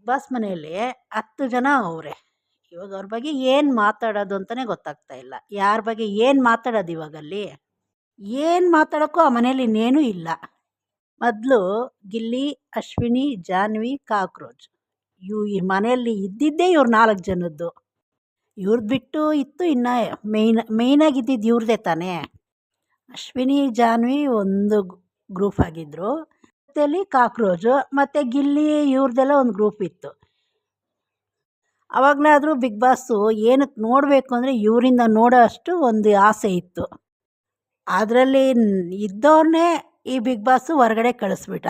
Boss ಮನೆಯಲ್ಲಿ 10 ಜನ ಅವರೇ. ಇವಾಗ ಅವ್ರ ಬಗ್ಗೆ ಏನು ಮಾತಾಡೋದು ಅಂತಲೇ ಗೊತ್ತಾಗ್ತಾ ಇಲ್ಲ. ಯಾರ ಬಗ್ಗೆ ಏನು ಮಾತಾಡೋದು ಇವಾಗಲ್ಲಿ? ಏನು ಮಾತಾಡೋಕ್ಕೂ ಆ ಮನೇಲಿ ಇನ್ನೇನೂ ಇಲ್ಲ. ಮೊದಲು ಗಿಲ್ಲಿ, ಅಶ್ವಿನಿ, ಜಾನ್ವಿ, ಕಾಕ್ರೋಚ್ ಈ ಮನೆಯಲ್ಲಿ ಇದ್ದಿದ್ದೇ ಇವ್ರು 4 ಜನದ್ದು. ಇವ್ರದ್ದು ಬಿಟ್ಟು ಇತ್ತು ಇನ್ನು ಮೇಯ್ನಾಗಿ ಇದ್ದಿದ್ದು ಇವ್ರದ್ದೇ ತಾನೇ. ಅಶ್ವಿನಿ, ಜಾನ್ವಿ ಒಂದು ಗ್ರೂಪ್ ಆಗಿದ್ದರು. ಜೊತೆಯಲ್ಲಿ ಕಾಕ್ರೋಚು ಮತ್ತು ಗಿಲ್ಲಿ ಇವ್ರದ್ದೆಲ್ಲ ಒಂದು ಗ್ರೂಪ್ ಇತ್ತು. ಆವಾಗಲಾದರೂ ಬಿಗ್ ಬಾಸು ಏನಕ್ಕೆ ನೋಡಬೇಕು ಅಂದರೆ ಇವರಿಂದ ನೋಡೋ ಅಷ್ಟು ಒಂದು ಆಸೆ ಇತ್ತು. ಅದರಲ್ಲಿ ಇದ್ದವ್ರನ್ನೇ ಈ ಬಿಗ್ ಬಾಸು ಹೊರಗಡೆ ಕಳಿಸ್ಬಿಟ್ಟ.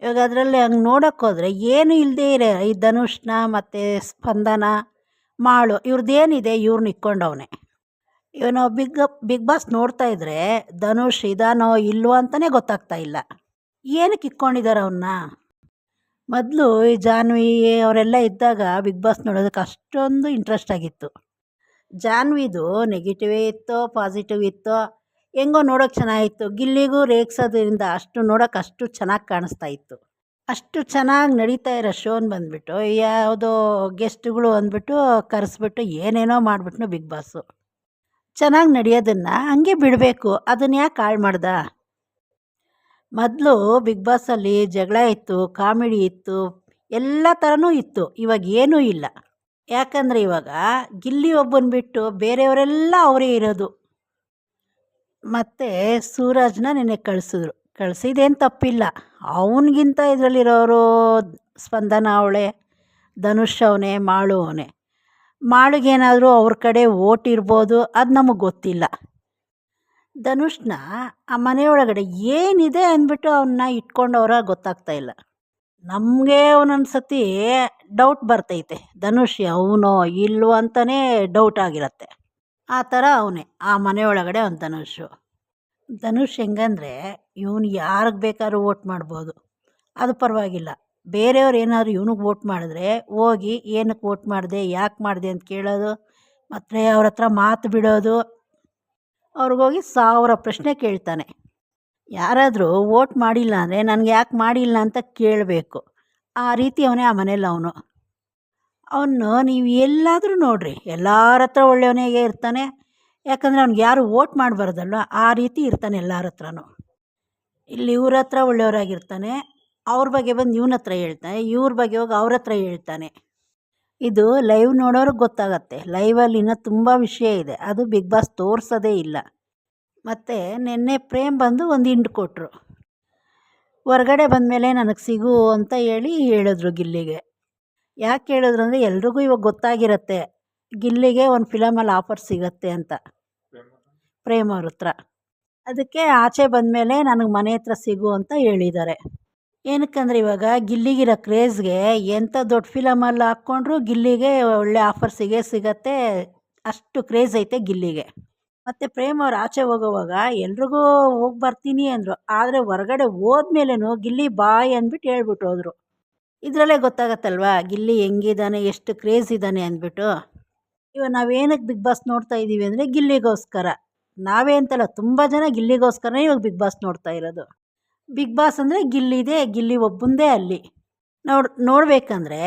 ಇವಾಗ ಅದರಲ್ಲಿ ಹಂಗೆ ನೋಡೋಕ್ಕೋದ್ರೆ ಏನೂ ಇಲ್ಲದೇ ಇರೋ ಈ ಧನುಷ್ನ ಮತ್ತು ಸ್ಪಂದನ, ಮಾಳು ಇವ್ರದ್ದೇನಿದೆ ಇವ್ರನ್ನ ಇಕ್ಕೊಂಡವನೆ. ಇವನು ಬಿಗ್ ಬಾಸ್ ನೋಡ್ತಾ ಇದ್ರೆ ಧನುಷ್ ಇದಾನೋ ಇಲ್ವೋ ಅಂತಲೇ ಗೊತ್ತಾಗ್ತಾ ಇಲ್ಲ. ಏನಕ್ಕೆ ಇಕ್ಕೊಂಡಿದ್ದಾರೆ ಅವನ್ನ? ಮೊದಲು ಈ ಜಾನ್ವಿ ಅವರೆಲ್ಲ ಇದ್ದಾಗ ಬಿಗ್ ಬಾಸ್ ನೋಡೋದಕ್ಕೆ ಅಷ್ಟೊಂದು ಇಂಟ್ರೆಸ್ಟ್ ಆಗಿತ್ತು. ಜಾನ್ವಿದು ನೆಗೆಟಿವೇ ಇತ್ತೋ ಪಾಸಿಟಿವ್ ಇತ್ತೋ ಹೆಂಗೋ ನೋಡೋಕ್ಕೆ ಚೆನ್ನಾಗಿತ್ತು. ಗಿಲ್ಲಿಗೂ ರೇಗಿಸೋದ್ರಿಂದ ನೋಡೋಕೆ ಅಷ್ಟು ಚೆನ್ನಾಗಿ ಕಾಣಿಸ್ತಾ ಇತ್ತು. ಅಷ್ಟು ಚೆನ್ನಾಗಿ ನಡೀತಾ ಇರೋ ಶೋನ್ ಬಂದುಬಿಟ್ಟು ಯಾವುದೋ ಗೆಸ್ಟ್ಗಳು ಅಂದ್ಬಿಟ್ಟು ಕರೆಸ್ಬಿಟ್ಟು ಏನೇನೋ ಮಾಡಿಬಿಟ್ನು ಬಿಗ್ ಬಾಸು. ಚೆನ್ನಾಗಿ ನಡೆಯೋದನ್ನು ಹಂಗೆ ಬಿಡಬೇಕು, ಅದನ್ನು ಯಾಕೆ ಹಾಳು ಮಾಡ್ದ? ಮೊದಲು ಬಿಗ್ ಬಾಸಲ್ಲಿ ಜಗಳ ಇತ್ತು, ಕಾಮಿಡಿ ಇತ್ತು, ಎಲ್ಲ ಥರನೂ ಇತ್ತು. ಇವಾಗ ಏನೂ ಇಲ್ಲ. ಯಾಕಂದರೆ ಇವಾಗ ಗಿಲ್ಲಿ ಒಬ್ಬನ ಬಿಟ್ಟು ಬೇರೆಯವರೆಲ್ಲ ಅವರೇ ಇರೋದು. ಮತ್ತು ಸೂರಜ್ನ ನೆನ್ನೆ ಕಳಿಸಿದೇನು ತಪ್ಪಿಲ್ಲ. ಅವನಿಗಿಂತ ಇದರಲ್ಲಿರೋರು ಸ್ಪಂದನ ಅವಳೆ, ಧನುಷ್ ಅವನೇ, ಮಾಳು ಅವನೇ. ಮಾಳಿಗೇನಾದರೂ ಅವ್ರ ಕಡೆ ಓಟ್ ಇರ್ಬೋದು, ಅದು ನಮಗೆ ಗೊತ್ತಿಲ್ಲ. ಧನುಷ್ನ ಆ ಮನೆಯೊಳಗಡೆ ಏನಿದೆ ಅಂದ್ಬಿಟ್ಟು ಅವನ್ನ ಇಟ್ಕೊಂಡವ್ರ ಗೊತ್ತಾಗ್ತಾ ಇಲ್ಲ. ನಮಗೆ ಒಂದೊಂದು ಸತಿ ಡೌಟ್ ಬರ್ತೈತೆ, ಧನುಷ್ ಅವನೋ ಇಲ್ವೋ ಅಂತಲೇ ಡೌಟ್ ಆಗಿರತ್ತೆ. ಆ ಥರ ಅವನೇ ಆ ಮನೆಯೊಳಗಡೆ ಅವ್ನು ಧನುಷ್ ಹೆಂಗಂದರೆ ಇವನು ಯಾರಿಗೆ ಬೇಕಾದ್ರೂ ವೋಟ್ ಮಾಡ್ಬೋದು, ಅದು ಪರವಾಗಿಲ್ಲ. ಬೇರೆಯವ್ರು ಏನಾದರೂ ಇವನಿಗೆ ವೋಟ್ ಮಾಡಿದ್ರೆ ಹೋಗಿ ಏನಕ್ಕೆ ವೋಟ್ ಮಾಡಿದೆ, ಯಾಕೆ ಮಾಡಿದೆ ಅಂತ ಕೇಳೋದು, ಮತ್ತು ಅವ್ರ ಹತ್ರ ಮಾತು ಬಿಡೋದು. ಅವ್ರಿಗೋಗಿ 1000 ಪ್ರಶ್ನೆ ಕೇಳ್ತಾನೆ. ಯಾರಾದರೂ ವೋಟ್ ಮಾಡಿಲ್ಲ ಅಂದರೆ ನನಗೆ ಯಾಕೆ ಮಾಡಿಲ್ಲ ಅಂತ ಕೇಳಬೇಕು. ಆ ರೀತಿ ಅವನೇ ಆ ಮನೇಲಿ ಅವನು ನೀವು ಎಲ್ಲಾದರೂ ನೋಡಿರಿ ಎಲ್ಲರ ಹತ್ರ ಒಳ್ಳೆಯವನಾಗೇ ಇರ್ತಾನೆ. ಯಾಕಂದರೆ ಅವ್ನಿಗೆ ಯಾರು ವೋಟ್ ಮಾಡಬಾರ್ದಲ್ವ, ಆ ರೀತಿ ಇರ್ತಾನೆ ಎಲ್ಲರ ಹತ್ರನೂ. ಇಲ್ಲಿ ಇವ್ರ ಹತ್ರ ಒಳ್ಳೆಯವರಾಗಿರ್ತಾನೆ, ಅವ್ರ ಬಗ್ಗೆ ಬಂದು ಇವನ ಹತ್ರ ಹೇಳ್ತಾನೆ, ಇವ್ರ ಬಗ್ಗೆ ಹೋಗಿ ಅವ್ರ ಹತ್ರ ಹೇಳ್ತಾನೆ. ಇದು ಲೈವ್ ನೋಡೋರಿಗೆ ಗೊತ್ತಾಗತ್ತೆ. ಲೈವಲ್ಲಿ ಇನ್ನೂ ತುಂಬ ವಿಷಯ ಇದೆ, ಅದು ಬಿಗ್ ಬಾಸ್ ತೋರಿಸೋದೇ ಇಲ್ಲ. ಮತ್ತು ನಿನ್ನೆ ಪ್ರೇಮ್ ಬಂದು ಒಂದು ಹಿಂಟ್ ಕೊಟ್ಟರು. ಹೊರಗಡೆ ಬಂದಮೇಲೆ ನನಗೆ ಸಿಗು ಅಂತ ಹೇಳಿದ್ರು ಗಿಲ್ಲಿಗೆ. ಯಾಕೆ ಹೇಳಿದ್ರು ಅಂದರೆ ಎಲ್ರಿಗೂ ಇವಾಗ ಗೊತ್ತಾಗಿರುತ್ತೆ ಗಿಲ್ಲಿಗೆ ಒಂದು ಫಿಲಮಲ್ಲಿ ಆಫರ್ ಸಿಗತ್ತೆ ಅಂತ ಪ್ರೇಮ್ ಅವ್ರ ಹತ್ರ. ಅದಕ್ಕೆ ಆಚೆ ಬಂದಮೇಲೆ ನನಗೆ ಮನೆ ಹತ್ರ ಸಿಗು ಅಂತ ಹೇಳಿದ್ದಾರೆ. ಏನಕ್ಕಂದರೆ ಇವಾಗ ಗಿಲ್ಲಿಗಿರೋ ಕ್ರೇಜ್ಗೆ ಎಂಥ ದೊಡ್ಡ ಫಿಲಮಲ್ಲಿ ಹಾಕ್ಕೊಂಡ್ರು ಗಿಲ್ಲಿಗೆ ಒಳ್ಳೆ ಆಫರ್ ಸಿಗತ್ತೆ. ಅಷ್ಟು ಕ್ರೇಜ್ ಐತೆ ಗಿಲ್ಲಿಗೆ. ಮತ್ತು ಪ್ರೇಮ್ ಅವ್ರು ಆಚೆ ಹೋಗೋವಾಗ ಎಲ್ರಿಗೂ ಹೋಗಿ ಬರ್ತೀನಿ ಅಂದರು. ಆದರೆ ಹೊರಗಡೆ ಹೋದ್ಮೇಲೆನೂ ಗಿಲ್ಲಿ ಬಾಯ್ ಅಂದ್ಬಿಟ್ಟು ಹೇಳ್ಬಿಟ್ಟು ಹೋದರು. ಇದರಲ್ಲೇ ಗೊತ್ತಾಗತ್ತಲ್ವಾ ಗಿಲ್ಲಿ ಹೆಂಗಿದ್ದಾನೆ, ಎಷ್ಟು ಕ್ರೇಜ್ ಇದ್ದಾನೆ ಅಂದ್ಬಿಟ್ಟು. ಇವಾಗ ನಾವೇನಕ್ಕೆ ಬಿಗ್ ಬಾಸ್ ನೋಡ್ತಾ ಇದ್ದೀವಿ ಅಂದರೆ ಗಿಲ್ಲಿಗೋಸ್ಕರ. ನಾವೇ ಅಂತಲ್ಲ, ತುಂಬ ಜನ ಗಿಲ್ಲಿಗೋಸ್ಕರನೇ ಇವಾಗ ಬಿಗ್ ಬಾಸ್ ನೋಡ್ತಾ ಇರೋದು. ಬಿಗ್ ಬಾಸ್ ಅಂದರೆ ಗಿಲ್ಲಿ ಒಬ್ಬಂದೇ ಅಲ್ಲಿ ನೋಡಬೇಕಂದ್ರೆ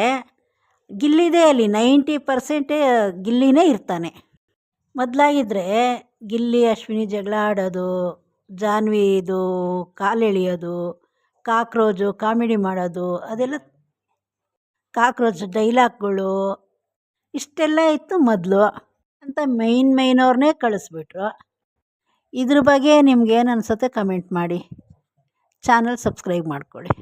ಗಿಲ್ಲಿದೇ ಅಲ್ಲಿ 90% ಗಿಲ್ಲಿನೇ ಇರ್ತಾನೆ. ಮೊದಲಾಗಿದ್ದರೆ ಗಿಲ್ಲಿ ಅಶ್ವಿನಿ ಜಗಳ ಆಡೋದು, ಜಾನ್ವಿದು ಕಾಲೆಳೆಯೋದು, ಕಾಕ್ರೋಜು ಕಾಮಿಡಿ ಮಾಡೋದು, ಅದೆಲ್ಲ ಕಾಕ್ರೋಚ್ ಡೈಲಾಗ್ಗಳು ಇಷ್ಟೆಲ್ಲ ಇತ್ತು ಮೊದಲು ಅಂತ ಮೇಯ್ನವ್ರನ್ನೇ ಕಳಿಸ್ಬಿಟ್ರು. ಇದ್ರ ಬಗ್ಗೆ ನಿಮ್ಗೇನು ಅನಿಸುತ್ತೆ ಕಮೆಂಟ್ ಮಾಡಿ. ಚಾನಲ್ ಸಬ್ಸ್ಕ್ರೈಬ್ ಮಾಡ್ಕೊಳ್ಳಿ.